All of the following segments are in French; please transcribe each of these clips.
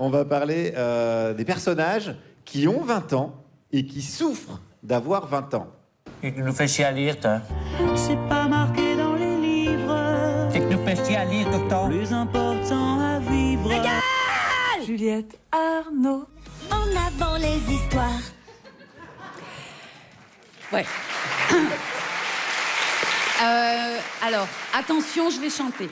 On va parler des personnages qui ont 20 ans et qui souffrent d'avoir 20 ans. Qu'est-ce que nous fait chier à lire, toi? C'est pas marqué dans les livres. Qu'est-ce que nous fait chier à lire, docteur? Plus important à vivre. Juliette Arnaud. En avant les histoires. Ouais. Alors, attention, je vais chanter.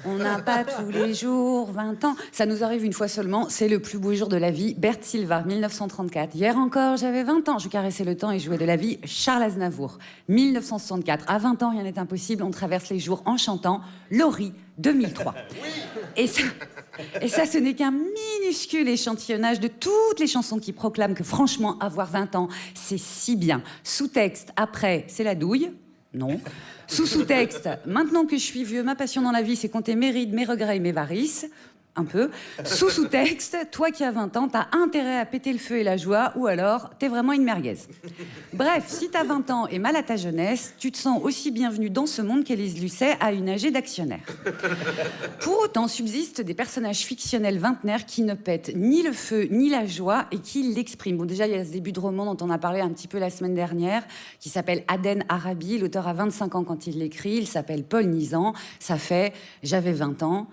On n'a pas tous les jours 20 ans. Ça nous arrive une fois seulement. C'est le plus beau jour de la vie. Bert Silva, 1934. Hier encore, j'avais 20 ans. Je caressais le temps et jouais de la vie. Charles Aznavour, 1964. À 20 ans, rien n'est impossible. On traverse les jours en chantant. Laurie, 2003. Et ça, ce n'est qu'un minuscule échantillonnage de toutes les chansons qui proclament que, franchement, avoir 20 ans, c'est si bien. Sous-texte, après, c'est la douille. Non. Sous-texte, maintenant que je suis vieux, ma passion dans la vie, c'est compter mes rides, mes regrets et mes varices. Un peu. Sous-texte, toi qui as 20 ans, t'as intérêt à péter le feu et la joie, ou alors t'es vraiment une merguez. Bref, si t'as 20 ans et mal à ta jeunesse, tu te sens aussi bienvenue dans ce monde qu'Élise Lucet a une âgée d'actionnaire. Pour autant, subsistent des personnages fictionnels vingtenaires qui ne pètent ni le feu ni la joie et qui l'expriment. Bon, déjà, il y a ce début de roman dont on a parlé un petit peu la semaine dernière, qui s'appelle Aden Arabi. L'auteur a 25 ans quand il l'écrit. Il s'appelle Paul Nizan. Ça fait « J'avais 20 ans ».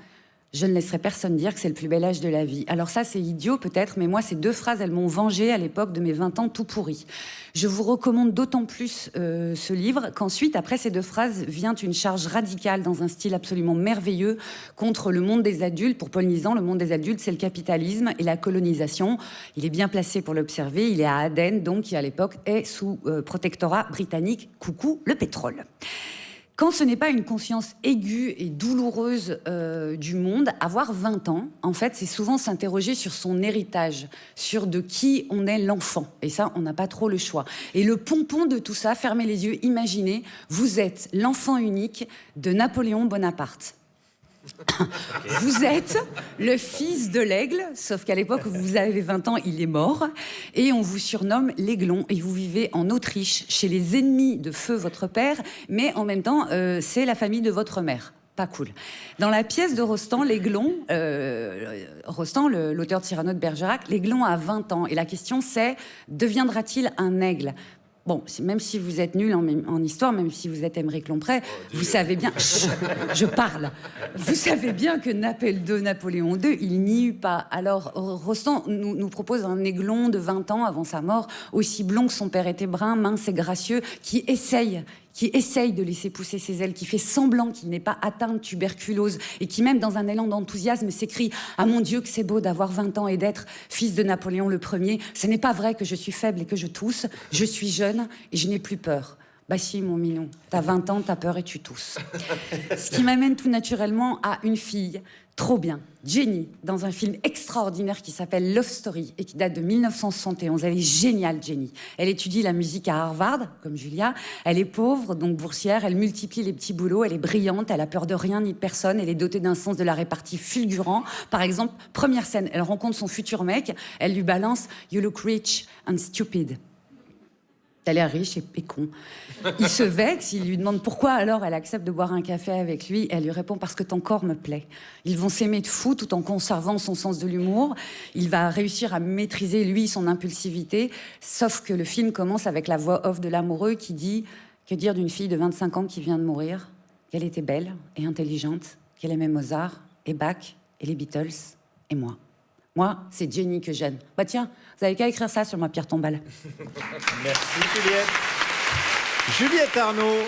Je ne laisserai personne dire que c'est le plus bel âge de la vie. Alors ça, c'est idiot peut-être, mais moi, ces deux phrases, elles m'ont vengée à l'époque de mes 20 ans tout pourris. Je vous recommande d'autant plus ce livre qu'ensuite, après ces deux phrases, vient une charge radicale dans un style absolument merveilleux contre le monde des adultes. Pour Paul Nizan, le monde des adultes, c'est le capitalisme et la colonisation. Il est bien placé pour l'observer. Il est à Aden, donc, qui à l'époque est sous protectorat britannique. Coucou, le pétrole. Quand ce n'est pas une conscience aiguë et douloureuse du monde, avoir 20 ans, en fait, c'est souvent s'interroger sur son héritage, sur de qui on est l'enfant. Et ça, on n'a pas trop le choix. Et le pompon de tout ça, fermez les yeux, imaginez, vous êtes l'enfant unique de Napoléon Bonaparte. Vous êtes le fils de l'aigle, sauf qu'à l'époque où vous avez 20 ans, il est mort, et on vous surnomme l'aiglon, et vous vivez en Autriche, chez les ennemis de feu votre père, mais en même temps, c'est la famille de votre mère. Pas cool. Dans la pièce de Rostand, l'aiglon, Rostand, l'auteur de Cyrano de Bergerac, l'aiglon a 20 ans, et la question c'est, deviendra-t-il un aigle ? Bon, même si vous êtes nul en histoire, même si vous êtes Aymeric Lomprey, vous savez bien... je parle. Vous savez bien que Napoléon II, il n'y eut pas. Alors, Rostand nous propose un aiglon de 20 ans avant sa mort, aussi blond que son père était brun, mince et gracieux, qui essaye de laisser pousser ses ailes, qui fait semblant qu'il n'est pas atteint de tuberculose et qui, même dans un élan d'enthousiasme, s'écrie « Ah mon Dieu, que c'est beau d'avoir 20 ans et d'être fils de Napoléon Ier. Ce n'est pas vrai que je suis faible et que je tousse. Je suis jeune et je n'ai plus peur. » Bah si, mon minou, t'as 20 ans, t'as peur et tu tousses. Ce qui m'amène tout naturellement à une fille trop bien, Jenny, dans un film extraordinaire qui s'appelle Love Story et qui date de 1971. Elle est géniale, Jenny. Elle étudie la musique à Harvard, comme Julia. Elle est pauvre, donc boursière. Elle multiplie les petits boulots. Elle est brillante. Elle a peur de rien ni de personne. Elle est dotée d'un sens de la répartie fulgurant. Par exemple, première scène, elle rencontre son futur mec. Elle lui balance « You look rich and stupid ». Elle a l'air riche et con. Il se vexe, il lui demande pourquoi alors elle accepte de boire un café avec lui. Elle lui répond parce que ton corps me plaît. Ils vont s'aimer de fou tout en conservant son sens de l'humour. Il va réussir à maîtriser, lui, son impulsivité. Sauf que le film commence avec la voix off de l'amoureux qui dit « Que dire d'une fille de 25 ans qui vient de mourir? Qu'elle était belle et intelligente, qu'elle aimait Mozart et Bach et les Beatles et moi. » Moi, c'est Jenny que j'aime. Bah tiens, vous avez qu'à écrire ça sur ma pierre tombale. Merci Juliette. Juliette Arnaud.